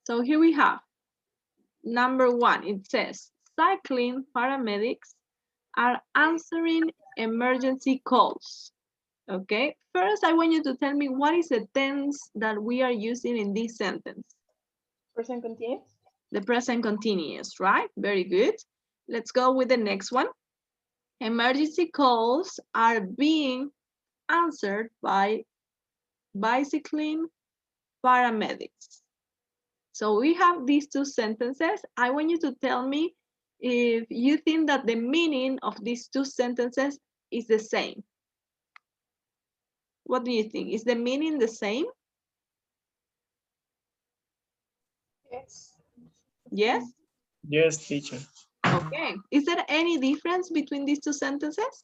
So here we have number 1. It says, cycling paramedics are answering emergency calls. Okay, first I want you to tell me what is the tense that we are using in this sentence. Present continuous. The present continuous, right? Very good. Let's go with the next one. Emergency calls are being answered by bicycling paramedics. So we have these two sentences. I want you to tell me if you think that the meaning of these two sentences is the same. What do you think? Is the meaning the same? Yes. Yes? Yes, teacher. Okay. Is there any difference between these two sentences?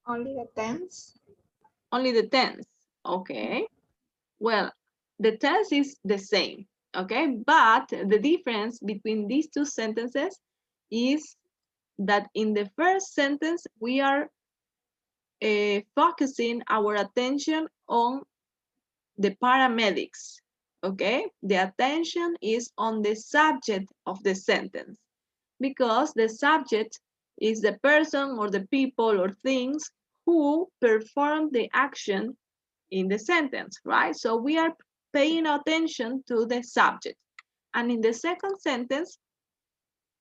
Only the tense. Only the tense. Okay. Well, the tense is the same. Okay. But the difference between these two sentences is that in the first sentence, we are focusing our attention on the paramedics. Okay. The attention is on the subject of the sentence because the subject is the person or the people or things who perform the action in the sentence, right? So we are paying attention to the subject. And in the second sentence,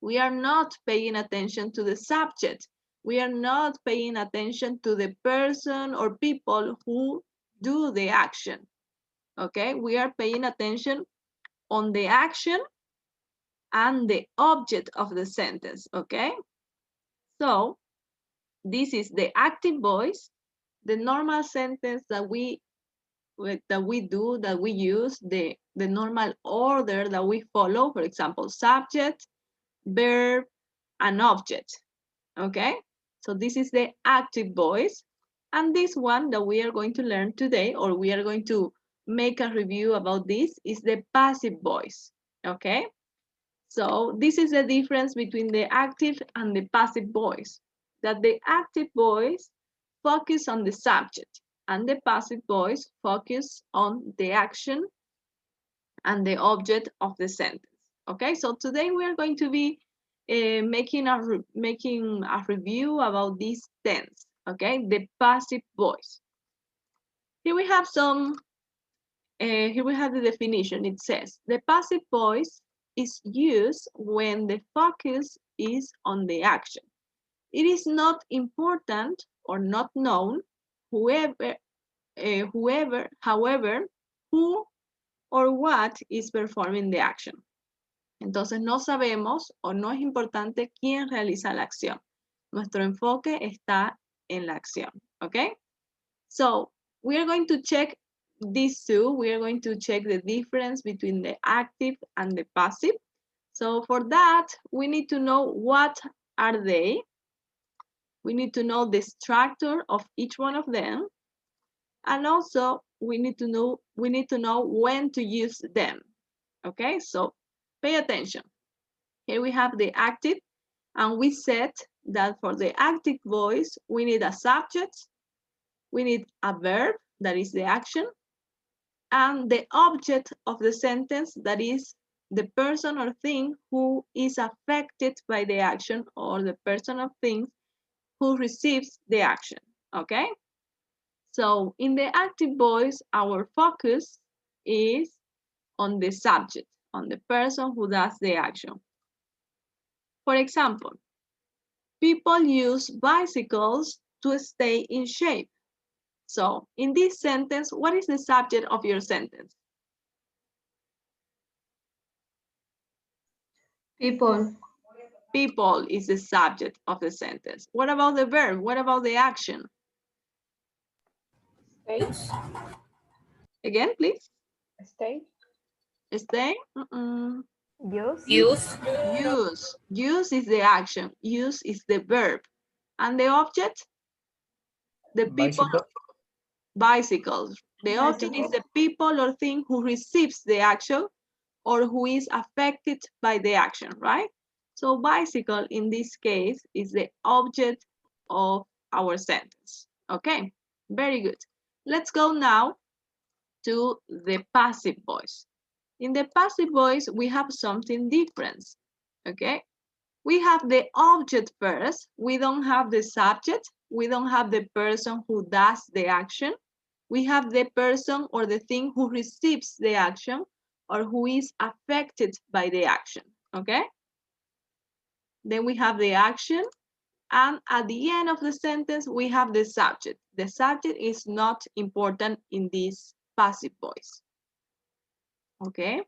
we are not paying attention to the subject. We are not paying attention to the person or people who do the action. Okay, we are paying attention on the action and the object of the sentence. Okay, so this is the active voice, the normal sentence that we use, the normal order that we follow, for example, subject, verb, and object. Okay, so this is the active voice. And this one that we are going to learn today, or we are going to make a review about this, is the passive voice. Okay, so this is the difference between the active and the passive voice, that the active voice focus on the subject and the passive voice focus on the action and the object of the sentence. Okay, so today we are going to be making a review about these tense. Okay, the passive voice. Here we have here we have the definition. It says the passive voice is used when the focus is on the action. It is not important or not known however, who or what is performing the action. Entonces no sabemos o no es importante quién realiza la acción. Nuestro enfoque está en la acción, okay? So we are going to check these two. We are going to check the difference between the active and the passive. So for that, we need to know what are they. We need to know the structure of each one of them. And also we need to know when to use them. Okay, so pay attention. Here we have the active, and we said that for the active voice, we need a subject, we need a verb, that is the action, and the object of the sentence, that is the person or thing who is affected by the action, or the person or thing who receives the action, okay? So in the active voice, our focus is on the subject, on the person who does the action. For example, people use bicycles to stay in shape. So in this sentence, what is the subject of your sentence? People. People is the subject of the sentence. What about the verb? What about the action? Stay. Again, please. Stay. Stay. Use. Use is the action. Use is the verb. And the object? The people. Bicycles. The object is the people or thing who receives the action or who is affected by the action, right? So bicycle in this case is the object of our sentence. Okay, very good. Let's go now to the passive voice. In the passive voice, we have something different, okay? We have the object first. We don't have the subject. We don't have the person who does the action. We have the person or the thing who receives the action or who is affected by the action, okay? Then we have the action, and at the end of the sentence, we have the subject. The subject is not important in this passive voice, okay?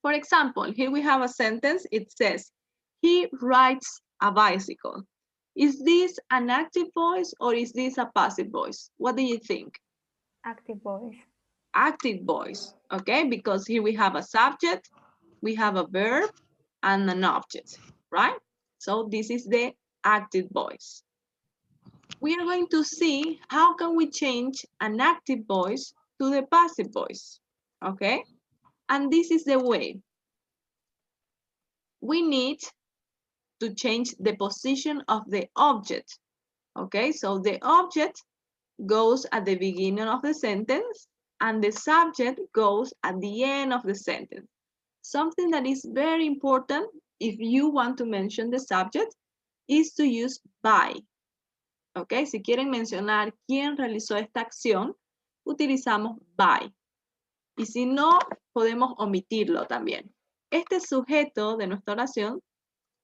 For example, here we have a sentence. It says, he rides a bicycle. Is this an active voice or is this a passive voice? What do you think? Active voice. Active voice, okay? Because here we have a subject, we have a verb, and an object, right? So this is the active voice. We are going to see how can we change an active voice to the passive voice, okay? And this is the way. We need to change the position of the object, okay? So the object goes at the beginning of the sentence and the subject goes at the end of the sentence. Something that is very important if you want to mention the subject is to use by. ¿Ok? Si quieren mencionar quién realizó esta acción, utilizamos by. Y si no, podemos omitirlo también. Este sujeto de nuestra oración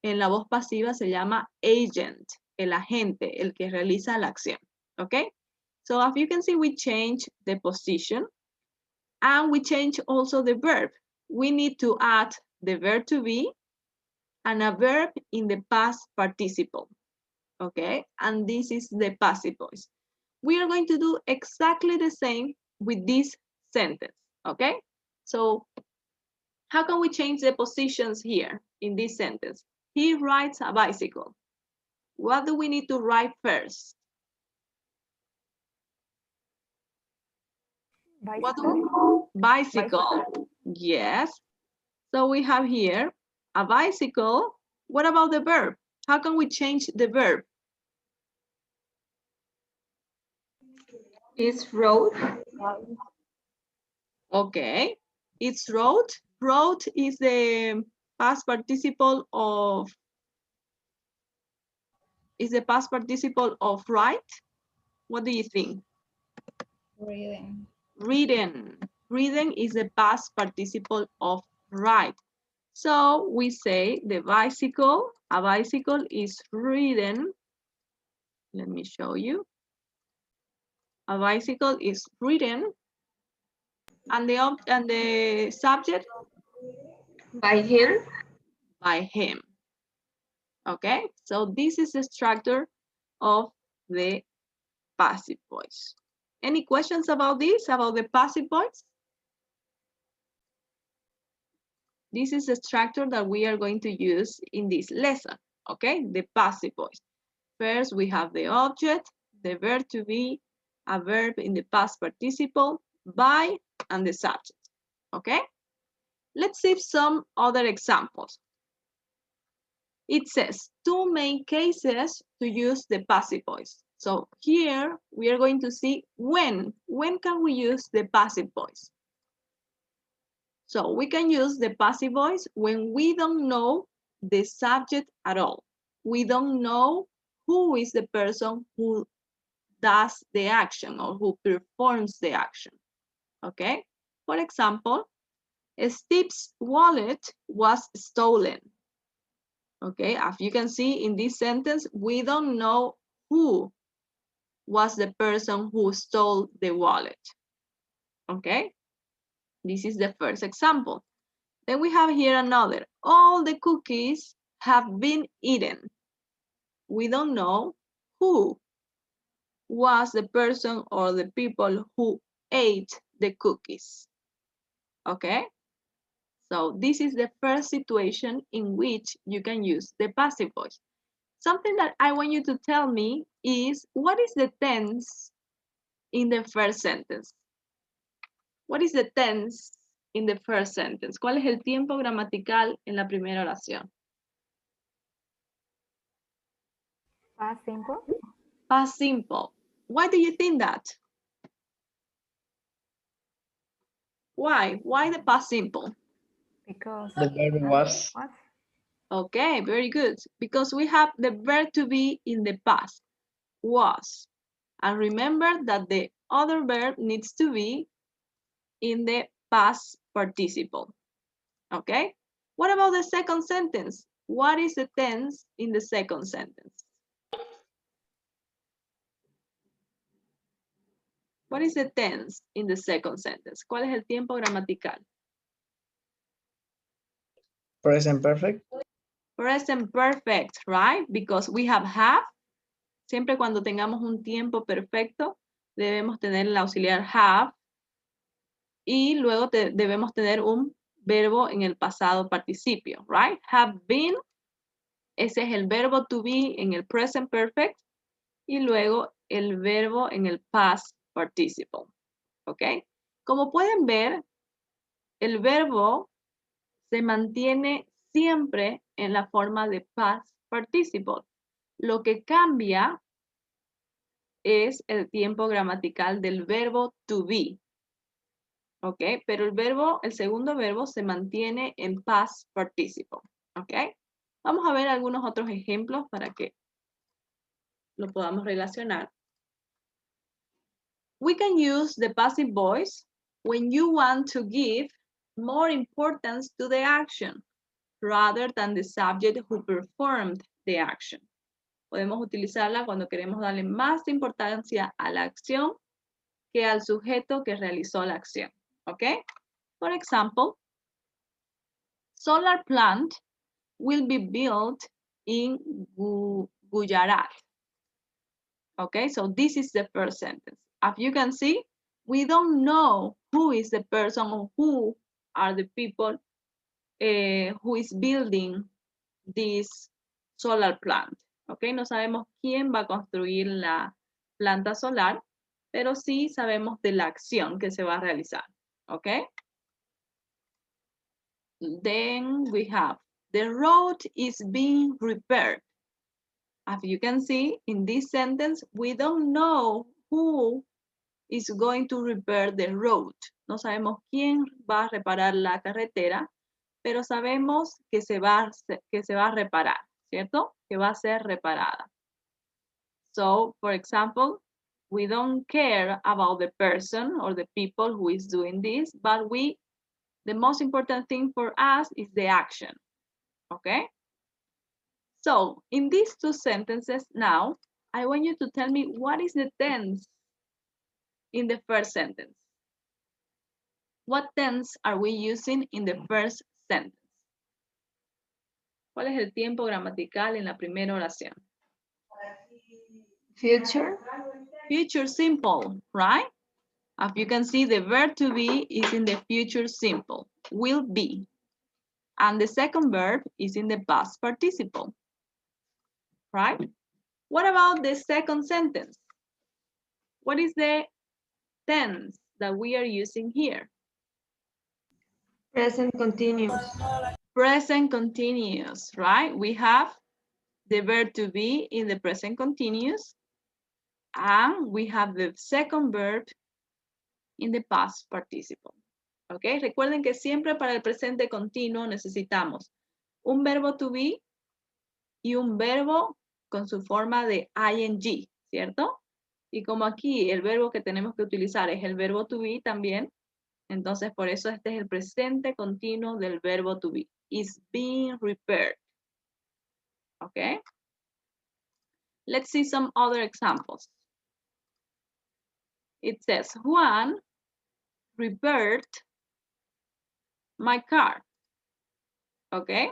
en la voz pasiva se llama agent, el agente, el que realiza la acción. ¿Ok? So as you can see, we change the position and we change also the verb. We need to add the verb to be and a verb in the past participle. Okay, and this is the passive voice. We are going to do exactly the same with this sentence, okay? So how can we change the positions here in this sentence? He rides a bicycle. What do we need to write first? Bicycle. Bicycle. Yes. So we have here a bicycle. What about the verb? How can we change the verb? Is road. Okay, it's rode. Rode is the past participle of write. What do you think? Reading. Reading. Reading is the past participle of write. So we say the bicycle, a bicycle is ridden. Let me show you. A bicycle is ridden. And the subject? By him. By him. Okay, so this is the structure of the passive voice. Any questions about this, about the passive voice? This is the structure that we are going to use in this lesson, okay? The passive voice. First, we have the object, the verb to be, a verb in the past participle, by, and the subject, okay? Let's see some other examples. It says two main cases to use the passive voice. So here we are going to see when can we use the passive voice? So we can use the passive voice when we don't know the subject at all. We don't know who is the person who does the action or who performs the action, okay? For example, Steve's wallet was stolen. Okay, as you can see in this sentence, we don't know who was the person who stole the wallet. Okay, this is the first example. Then we have here another. All the cookies have been eaten. We don't know who was the person or the people who ate the cookies. Okay, so this is the first situation in which you can use the passive voice. Something that I want you to tell me is, what is the tense in the first sentence? What is the tense in the first sentence? ¿Cuál es el tiempo gramatical en la primera oración? Past simple. Past simple. Why do you think that? Why? Why the past simple? Because The verb was. what? Okay, very good. Because we have the verb to be in the past, was. And remember that the other verb needs to be in the past participle. Okay? What about the second sentence? What is the tense in the second sentence? What is the tense in the second sentence? ¿Cuál es el tiempo gramatical? Present perfect. Present perfect, right? Because we have. Siempre cuando tengamos un tiempo perfecto, debemos tener el auxiliar have. Y luego debemos tener un verbo en el pasado participio, right? Have been, ese es el verbo to be en el present perfect. Y luego el verbo en el past participle, ¿ok? Como pueden ver, el verbo se mantiene siempre en la forma de past participle. Lo que cambia es el tiempo gramatical del verbo to be, ¿ok? Pero el segundo verbo se mantiene en past participle, ¿ok? Vamos a ver algunos otros ejemplos para que lo podamos relacionar. We can use the passive voice when you want to give more importance to the action rather than the subject who performed the action. Podemos utilizarla cuando queremos darle más importancia a la acción que al sujeto que realizó la acción. ¿Ok? For example, solar plant will be built in Gujarat. Okay, so this is the first sentence. As you can see, we don't know who is the person or who are the people who is building this solar plant. Okay, no sabemos quién va a construir la planta solar, pero sí sabemos de la acción que se va a realizar. Okay. Then we have the road is being repaired. As you can see in this sentence, we don't know who is going to repair the road. No sabemos quién va a reparar la carretera, pero sabemos que se va a reparar, ¿cierto? Que va a ser reparada. So, for example, we don't care about the person or the people who is doing this, but the most important thing for us is the action, okay? So, in these two sentences now, I want you to tell me what is the tense in the first sentence. What tense are we using in the first sentence? ¿Cuál es el tiempo gramatical en la primera oración? Future. Future simple, right? As you can see, the verb to be is in the future simple, will be. And the second verb is in the past participle, right? What about the second sentence? What is the tense that we are using here? Present continuous. Present continuous, right? We have the verb to be in the present continuous, and we have the second verb in the past participle. ¿Ok? Recuerden que siempre para el presente continuo necesitamos un verbo to be y un verbo con su forma de ing, ¿cierto? Y como aquí el verbo que tenemos que utilizar es el verbo to be también, entonces por eso este es el presente continuo del verbo to be. Is being repaired. ¿Ok? Let's see some other examples. It says, Juan repaired my car. Okay?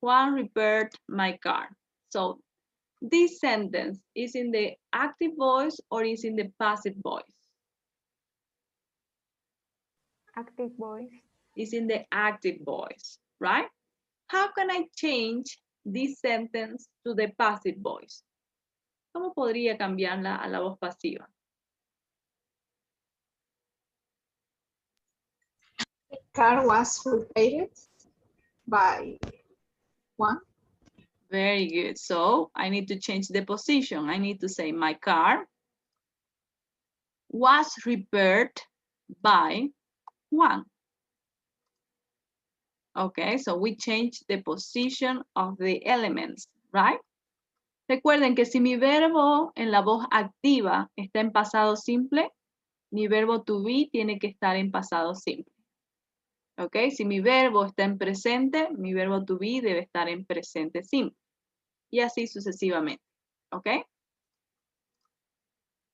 Juan repaired my car. So this sentence is in the active voice or is in the passive voice? Active voice. Is in the active voice, right? How can I change this sentence to the passive voice? ¿Cómo podría cambiarla a la voz pasiva? The car was repaired by Juan. Very good. So I need to change the position. I need to say my car was repaired by 1. Okay, so we change the position of the elements, right? Recuerden que si mi verbo en la voz activa está en pasado simple, mi verbo to be tiene que estar en pasado simple. Ok, si mi verbo está en presente, mi verbo to be debe estar en presente simple. Y así sucesivamente. Ok.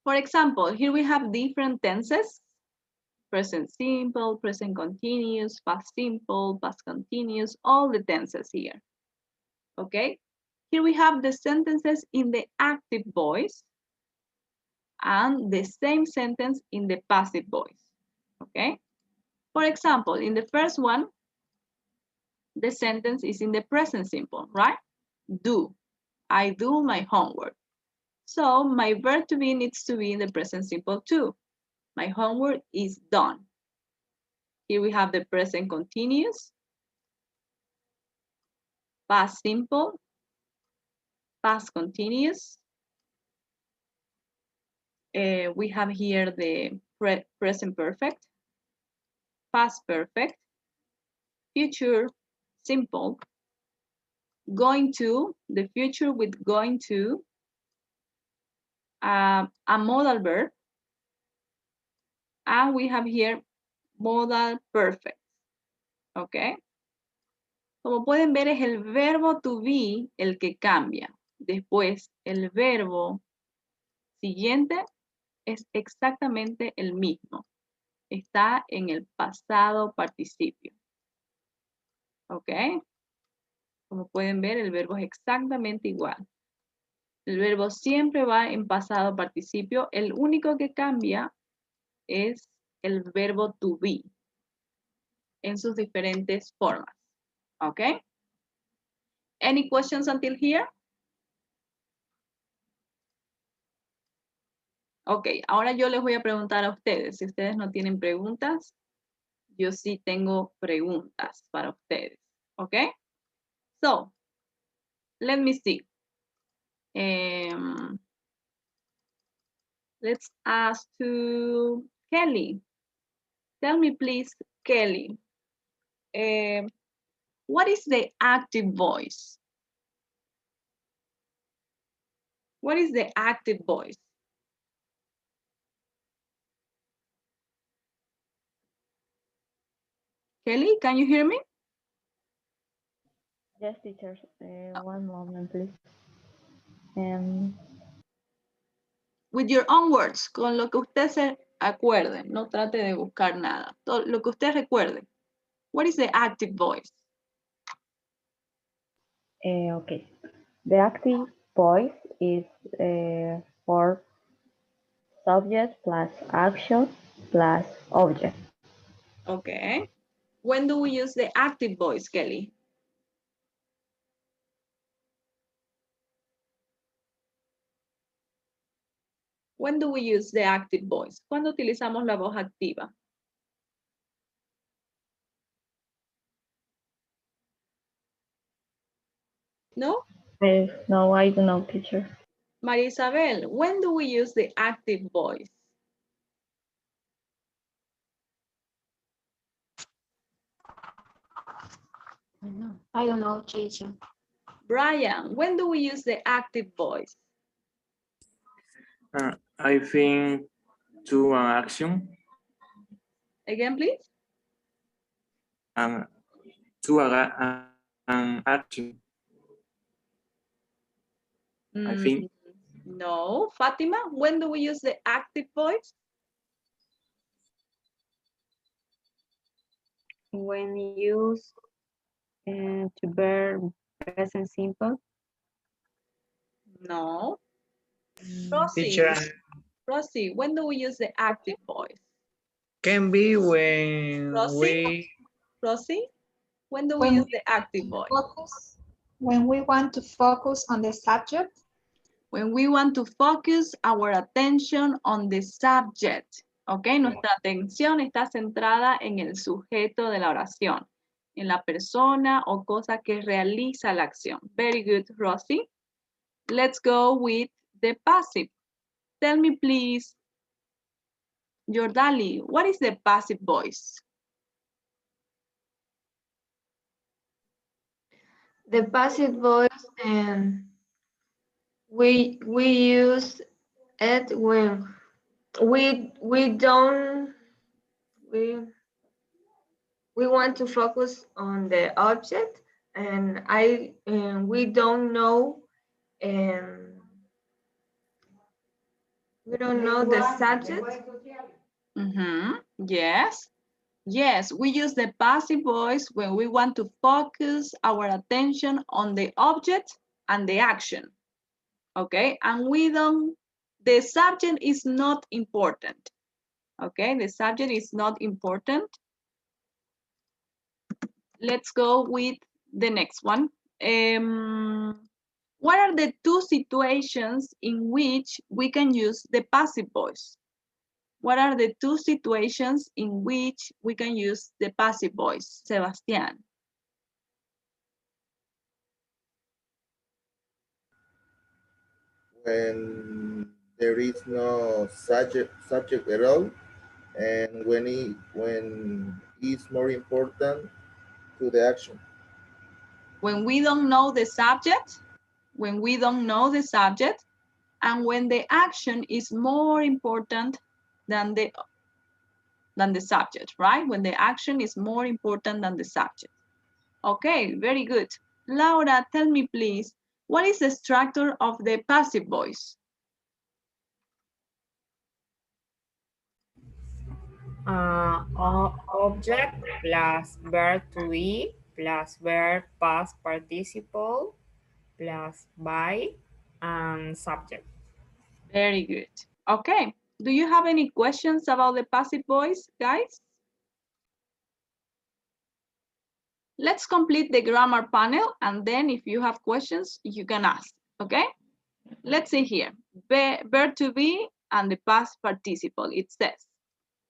For example, here we have different tenses. Present simple, present continuous, past simple, past continuous, all the tenses here. Okay. Here we have the sentences in the active voice and the same sentence in the passive voice. Okay. For example, in the first one, the sentence is in the present simple, right? Do. I do my homework. So my verb to be needs to be in the present simple too. My homework is done. Here we have the present continuous, past simple, past continuous. We have here the present perfect, past perfect, future simple, going to, the future with going to, a modal verb, and we have here modal perfect. ¿Ok? Como pueden ver, es el verbo to be el que cambia. Después, el verbo siguiente es exactamente el mismo. Está en el pasado participio. ¿Ok? Como pueden ver, el verbo es exactamente igual. El verbo siempre va en pasado participio. El único que cambia es el verbo to be en sus diferentes formas. ¿Ok? Any questions until here? Ok, ahora yo les voy a preguntar a ustedes. Si ustedes no tienen preguntas, yo sí tengo preguntas para ustedes. ¿Ok? So, let me see. Let's ask to Kelly. Tell me, please, Kelly. What is the active voice? What is the active voice? Kelly, can you hear me? Yes, teacher. One moment, please. With your own words, con lo que usted se acuerde. No trate de buscar nada. Todo lo que usted recuerde. What is the active voice? Okay. The active voice is for subject plus action plus object. Okay. When do we use the active voice, Kelly? When do we use the active voice? ¿Cuándo utilizamos la voz activa? No? No, I don't know, teacher. María Isabel, when do we use the active voice? I don't know, teacher. Brian, when do we use the active voice? I think to an action Again, please. and to an action. I think No. Fatima, when do we use the active voice? When used to verb present simple. No. Rosie, Teacher, Rosie, when do we use the active voice? can be when Rosie? Rosie, when do we When use the active voice? when we want to focus on the subject. When we want to focus our attention on the subject. ¿Ok? Nuestra atención está centrada en el sujeto de la oración, en la persona o cosa que realiza la acción. Very good, Rosie. Let's go with the passive. Tell me, please, Jordali, what is the passive voice? The passive voice, and we use it when we don't we we want to focus on the object, and we don't know, and we don't know the subject. Yes. Yes, we use the passive voice when we want to focus our attention on the object and the action. Okay, and the subject is not important. Okay, the subject is not important. Let's go with the next one. What are the two situations in which we can use the passive voice? What are the two situations in which we can use the passive voice? Sebastián. When there is no subject at all, and when it's more important to the action. When we don't know the subject, when we don't know the subject, and when the action is more important than the subject, right? When the action is more important than the subject. Okay, very good. Laura, tell me please, what is the structure of the passive voice? Object plus verb to be plus verb past participle plus by and subject. Very good. Okay, do you have any questions about the passive voice, guys? Let's complete the grammar panel, and then if you have questions, you can ask, okay? Let's see here, verb to be and the past participle, it says.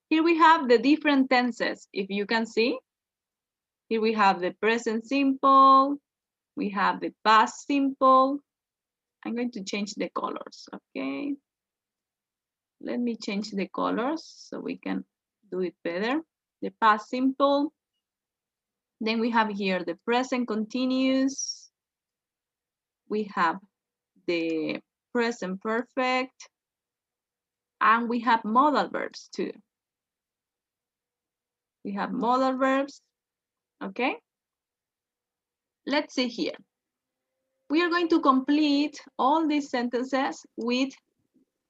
Here we have the different tenses, if you can see. Here we have the present simple, we have the past simple. I'm going to change the colors, okay? Let me change the colors so we can do it better. The past simple. Then we have here the present continuous. We have the present perfect. And we have modal verbs too. We have modal verbs, okay? Let's see here. We are going to complete all these sentences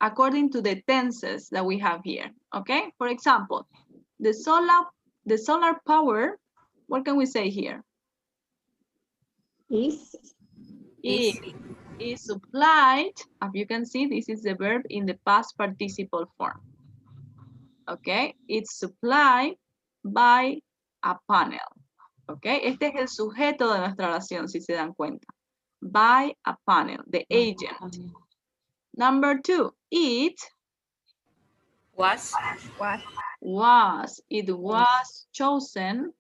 according to the tenses that we have here, okay? For example, the solar power, what can we say here? Is Is supplied, as you can see, this is the verb in the past participle form. Okay, it's supplied by a panel. Okay, este es el sujeto de nuestra oración, si se dan cuenta. By a panel, the agent. Number 2, it Was chosen.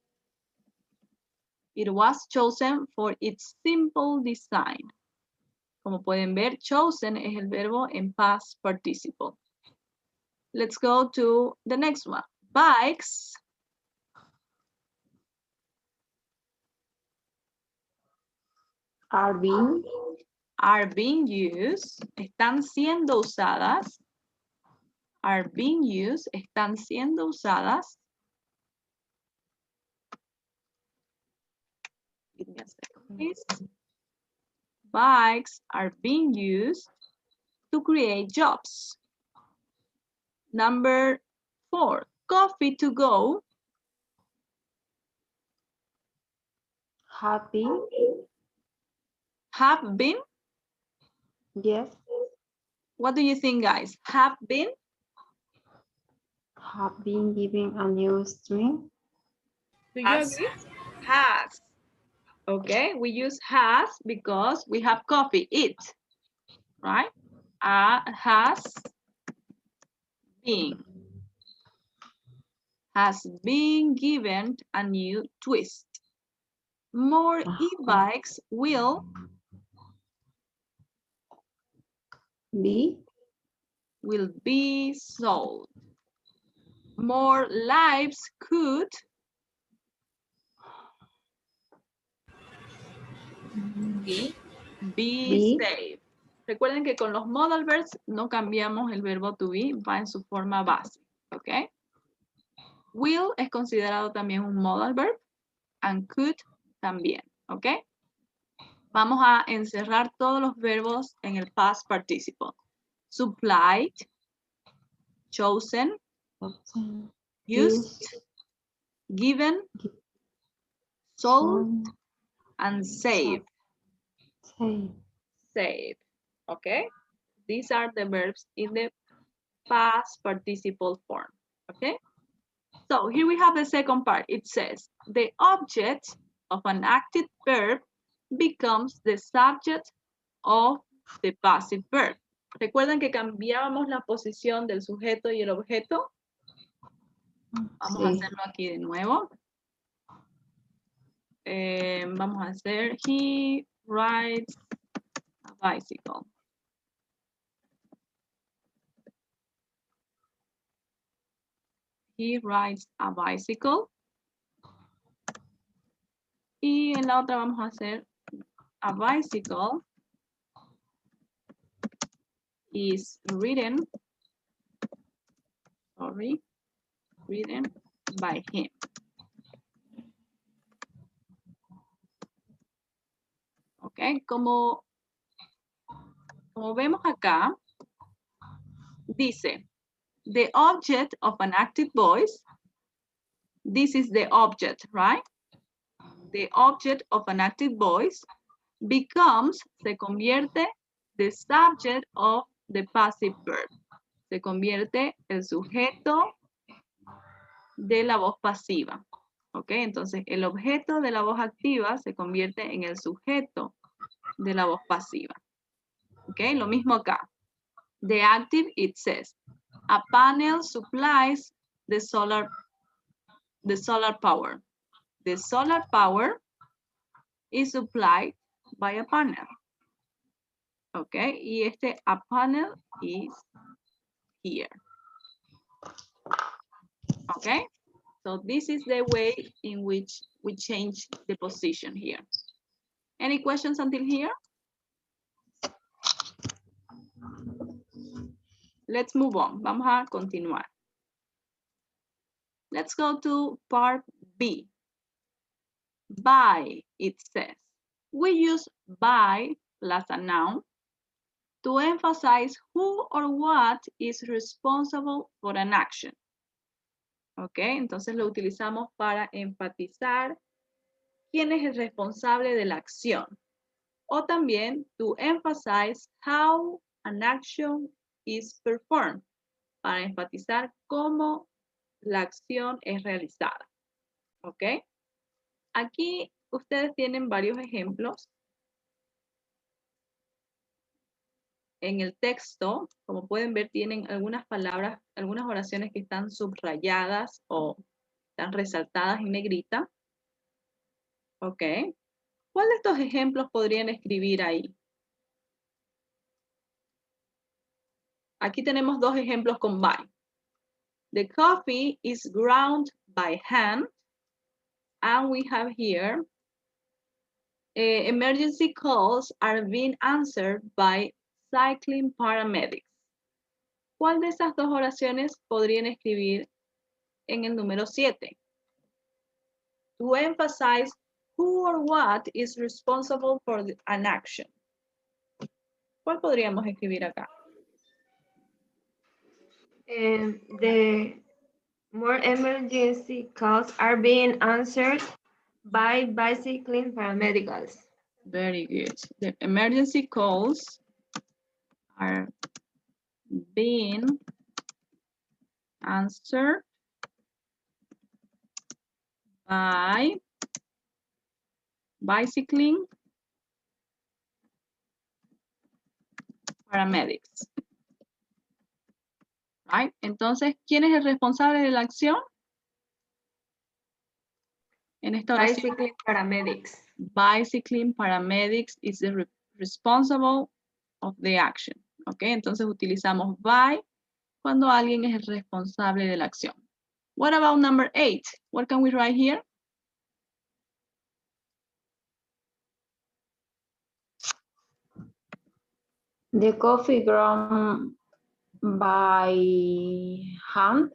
It was chosen for its simple design. Como pueden ver, chosen es el verbo en past participle. Let's go to the next one. Bikes are being used, están siendo usadas. Are being used, están siendo usadas. Give me a second, please. Bikes are being used to create jobs. Number 4, coffee to go. have been. Have been. Yes, What do you think, guys? Have been? have been given a new string. Do you agree? Has. Okay, we use has because we have coffee, it, right? Has been given a new twist. More e-bikes will be sold. More lives could Be. Be safe. Recuerden que con los modal verbs no cambiamos el verbo to be, va en su forma base, ¿ok? Will es considerado también un modal verb and could también, ¿ok? Vamos a encerrar todos los verbos en el past participle. Supplied, chosen, used, given, sold, and saved. Save. Okay? These are the verbs in the past participle form. Okay? So here we have the second part. It says, the object of an active verb becomes the subject of the passive verb. ¿Recuerdan que cambiábamos la posición del sujeto y el objeto? Vamos a hacerlo aquí de nuevo. Vamos a hacer, he rides a bicycle. He rides a bicycle. Y en la otra vamos a hacer a bicycle is ridden by him. Ok, como vemos acá, dice, the object of an active voice, this is the object, right? The object of an active voice becomes, se convierte, the subject of the passive verb. Se convierte el sujeto de la voz pasiva. ¿Ok? Entonces, el objeto de la voz activa se convierte en el sujeto de la voz pasiva. ¿Ok? Lo mismo acá. The active, it says, a panel supplies the solar power. The solar power is supplied by a panel. ¿Ok? Y este a panel is here. ¿Ok? So this is the way in which we change the position here. Any questions until here? Let's move on. Vamos a continuar. Let's go to part B. By, it says. We use by plus a noun to emphasize who or what is responsible for an action. Ok, entonces lo utilizamos para enfatizar quién es el responsable de la acción. O también to emphasize how an action is performed, para enfatizar cómo la acción es realizada. ¿Ok? Aquí ustedes tienen varios ejemplos. En el texto, como pueden ver, tienen algunas palabras, algunas oraciones que están subrayadas o están resaltadas en negrita. ¿Ok? ¿Cuál de estos ejemplos podrían escribir ahí? Aquí tenemos dos ejemplos con by. The coffee is ground by hand. And we have here, emergency calls are being answered by cycling paramedics. ¿Cuál de esas dos oraciones podrían escribir en el número 7? To emphasize who or what is responsible for an action. ¿Cuál podríamos escribir acá? The more emergency calls are being answered by bicycling paramedics. Very good. The emergency calls are being answered by bicycling paramedics. Right? Entonces, ¿quién es el responsable de la acción? En esta oración. Bicycling paramedics. Bicycling paramedics is the responsible of the action. ¿Ok? Entonces utilizamos by cuando alguien es el responsable de la acción. What about number 8? What can we write here? The coffee ground by hand.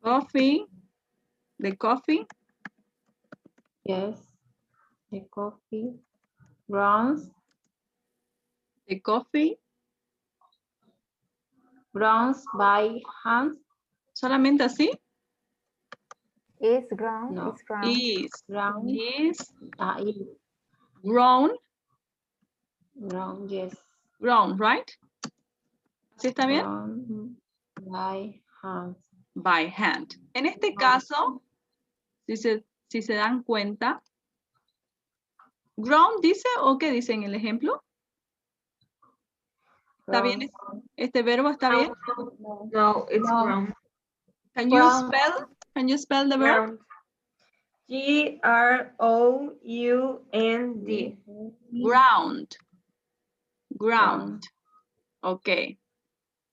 Coffee. The coffee. Yes. The coffee grounds. The coffee. Grounds by hand. ¿Solamente así? Is ground. No. Is ground. Is Ground. grown. Ground, yes. Grown, right? ¿Así está bien? Ground by hand. By hand. En este caso, si se dan cuenta, grown dice o qué dice en el ejemplo? ¿Está bien? Ground. ¿Este verbo está bien? No, it's No. ground. Can you Ground. spell the verb? Ground. G-R-O-U-N-D. Ground. Ground. Okay.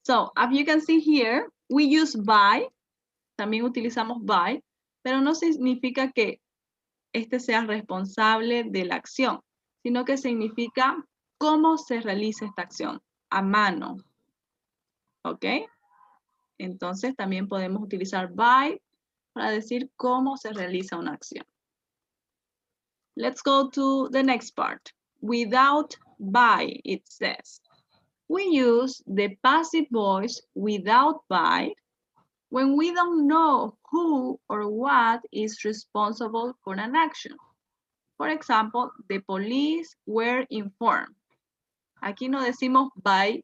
So, as you can see here, we use by. También utilizamos by, pero no significa que este sea responsable de la acción, sino que significa cómo se realiza esta acción, a mano. ¿Ok? Entonces también podemos utilizar by para decir cómo se realiza una acción. Let's go to the next part. Without by, it says. We use the passive voice without by when we don't know who or what is responsible for an action. For example, the police were informed. Aquí no decimos by,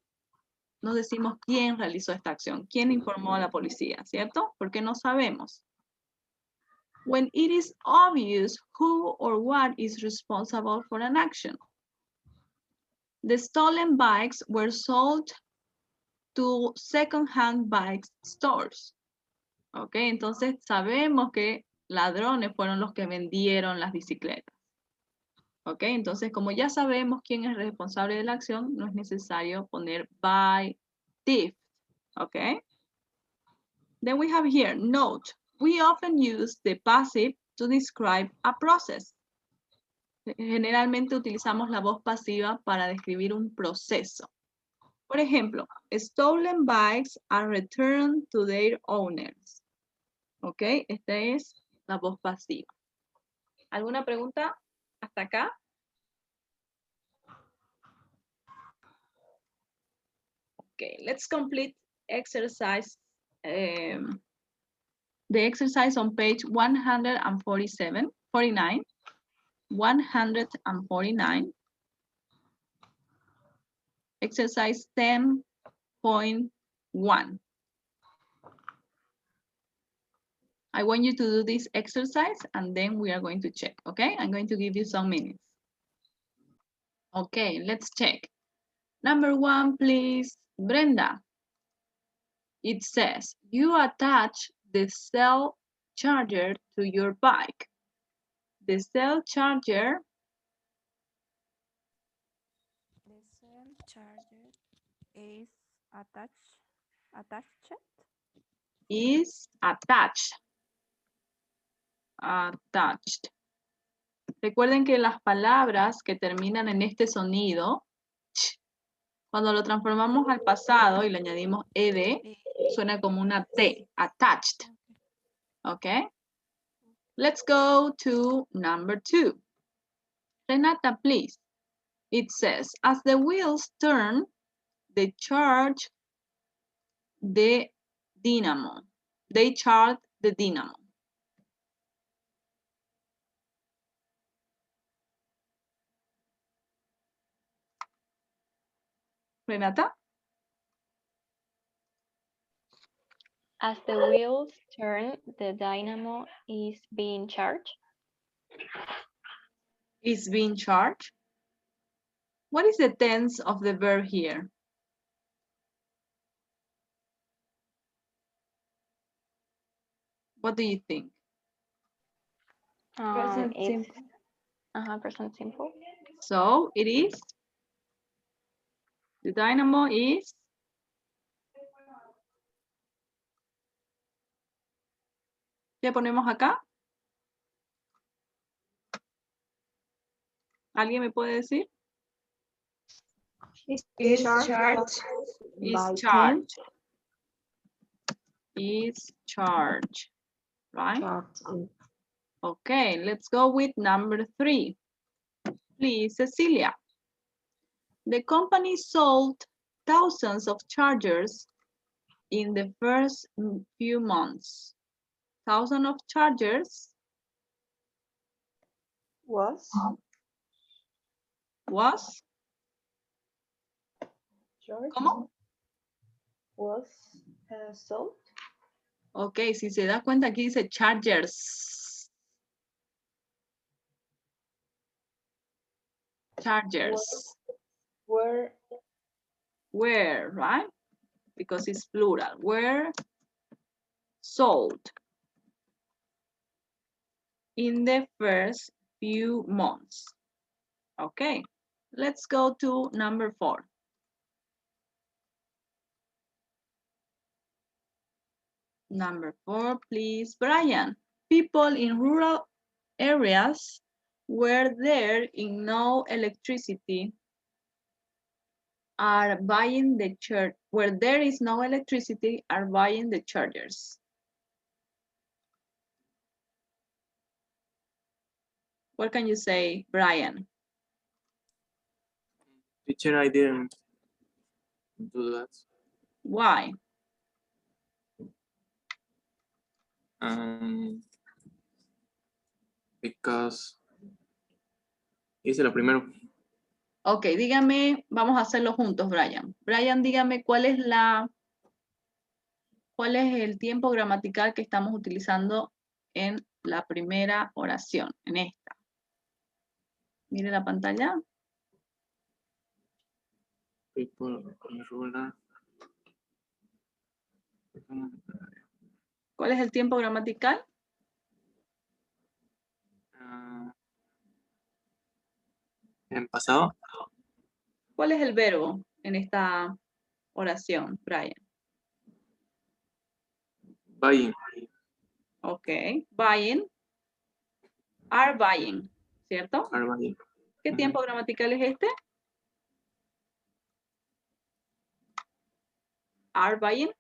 no decimos quién realizó esta acción, quién informó a la policía, ¿cierto? Porque no sabemos. When it is obvious who or what is responsible for an action. The stolen bikes were sold to second-hand bike stores. Ok, entonces sabemos que ladrones fueron los que vendieron las bicicletas. Ok, entonces como ya sabemos quién es responsable de la acción, no es necesario poner by thief. Ok. Then we have here, note, we often use the passive to describe a process. Generalmente utilizamos la voz pasiva para describir un proceso. Por ejemplo, stolen bikes are returned to their owners. Ok, esta es la voz pasiva. ¿Alguna pregunta hasta acá? Okay, let's complete exercise. The exercise on page 149. 149. Exercise 10.1. I want you to do this exercise and then we are going to check, okay? I'm going to give you some minutes. Okay, let's check. Number 1, please, Brenda. It says, you attach the cell charger to your bike. The cell charger is attached. is attached. Attached. Recuerden que las palabras que terminan en este sonido, cuando lo transformamos al pasado y le añadimos ed, suena como una T, attached. Okay? Let's go to number 2. Renata, please. It says, as the wheels turn, they charge the dynamo. They charge the dynamo. Renata? As the wheels turn, the dynamo is being charged. Is being charged. What is the tense of the verb here? What do you think? Present simple. Present simple. So it is, the dynamo is, ¿qué ponemos acá? ¿Alguien me puede decir? Is Is charged charged. Is by 10. charged. Is charged. Right? Charged. Okay, let's go with number 3. Please, Cecilia. The company sold thousands of chargers in the first few months. Thousands of chargers Was was, George ¿cómo? was sold. Ok, si se da cuenta aquí dice chargers. Chargers. Were Were, right? Because it's plural. Were sold in the first few months. Okay, let's go to number 4. Number 4, please, Brian. People in rural areas where there is no electricity are buying the where there is no electricity are buying the chargers. What can you say, Brian? Teacher, I didn't do that. Why? Because hice lo primero. Ok, dígame, vamos a hacerlo juntos, Brian. Brian, dígame cuál es el tiempo gramatical que estamos utilizando en la primera oración, en esta. Mire la pantalla. People in rural. ¿Cuál es el tiempo gramatical? En pasado. ¿Cuál es el verbo en esta oración, Brian? Buying. Ok, buying. Are buying, ¿cierto? Are buying. ¿Qué tiempo gramatical es este? Are buying.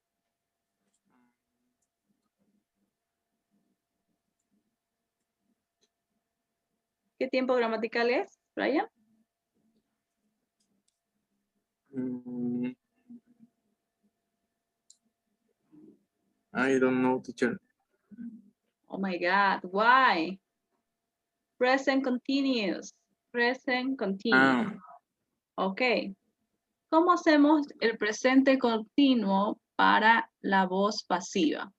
¿Qué tiempo gramatical es, Brian? I don't know, teacher. Oh my God, why? Present continuous. Present continuous. Ok. ¿Cómo hacemos el presente continuo para la voz pasiva?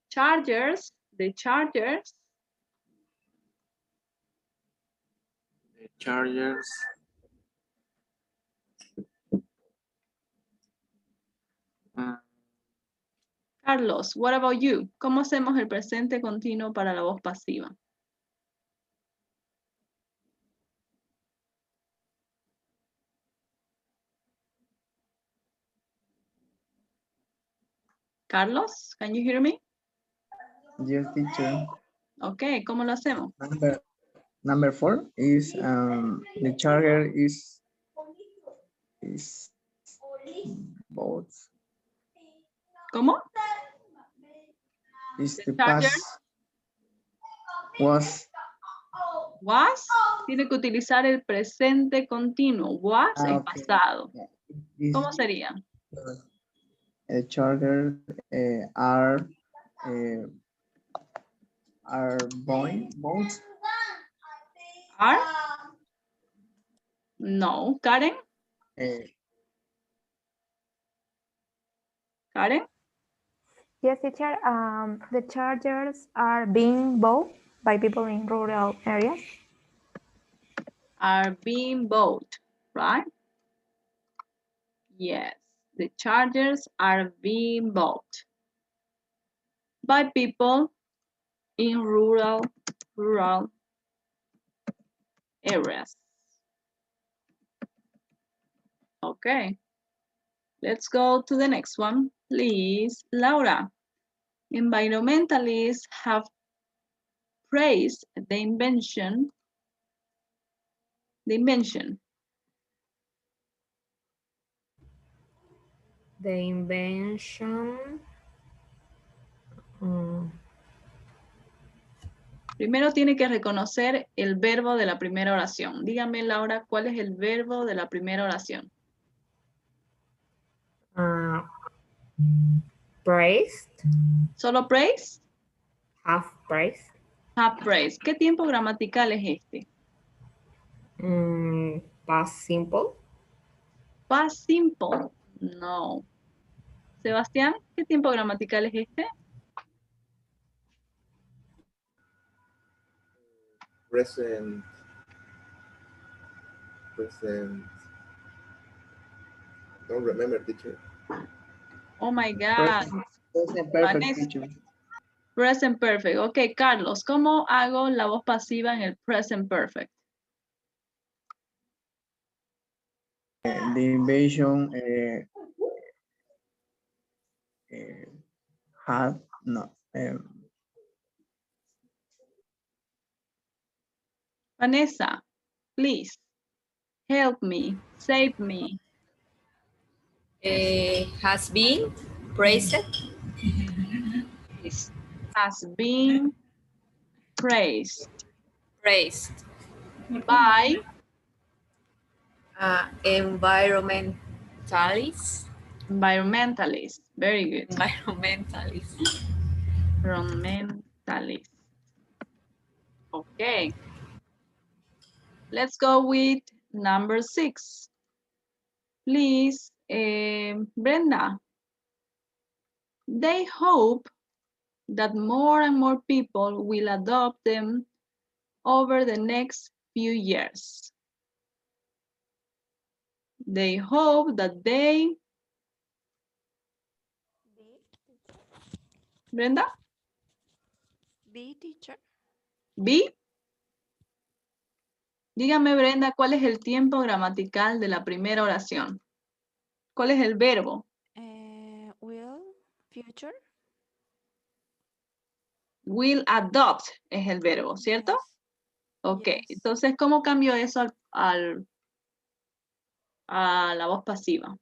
Chargers, the chargers. The chargers. Carlos, what about you? ¿Cómo hacemos el presente continuo para la voz pasiva? Carlos, can you hear me? Yes, teacher. Ok, ¿cómo lo hacemos? Number 4 is the charger is both. ¿Cómo? Is The the past was. Was, tiene que utilizar el presente continuo. Was, el Okay. pasado. Is, ¿Cómo sería? Charger are buying both. Are? No. Karen? Karen? Yes, teacher. The chargers are being bought by people in rural areas. Are being bought, right? Yes, the chargers are being bought by people in rural areas. Okay, let's go to the next one, please. Laura, environmentalists have praised the invention The invention. The invention. Primero tiene que reconocer el verbo de la primera oración. Dígame, Laura, ¿cuál es el verbo de la primera oración? Praised. ¿Solo praise? Have praised. Have praise. ¿Qué tiempo gramatical es este? Past simple. Past simple. No. Sebastián, ¿qué tiempo gramatical es este? Present. Don't remember, teacher. Oh my God. Present perfect, Vanessa. teacher. Present perfect. Ok, Carlos, ¿cómo hago la voz pasiva en el present perfect? The invention had no. Vanessa, please, help me, save me. Has been praised. Has been praised Praised. by Environmentalists. environmentalists. Very good. Environmentalists. Environmentalists. Okay. Let's go with number 6. Please, Brenda. They hope that more and more people will adopt them over the next few years. They hope that they... Brenda? Be teacher. Be. Dígame, Brenda, ¿cuál es el tiempo gramatical de la primera oración? ¿Cuál es el verbo? Will, future. Will adopt es el verbo, ¿cierto? Yes. Ok, Yes. entonces, ¿cómo cambio eso a la voz pasiva?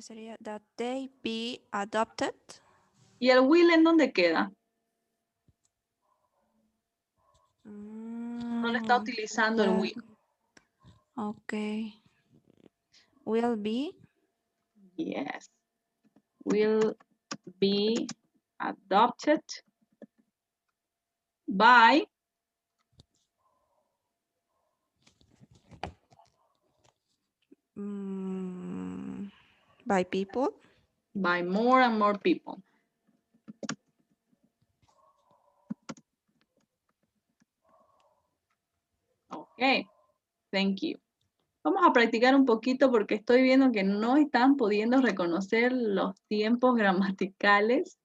Sería that they be adopted. ¿Y el will en dónde queda? No le está utilizando el will. Ok. Will be. Yes. Will be adopted by By people. by more and more people. Ok, thank you. Vamos a practicar un poquito porque estoy viendo que no están pudiendo reconocer los tiempos gramaticales.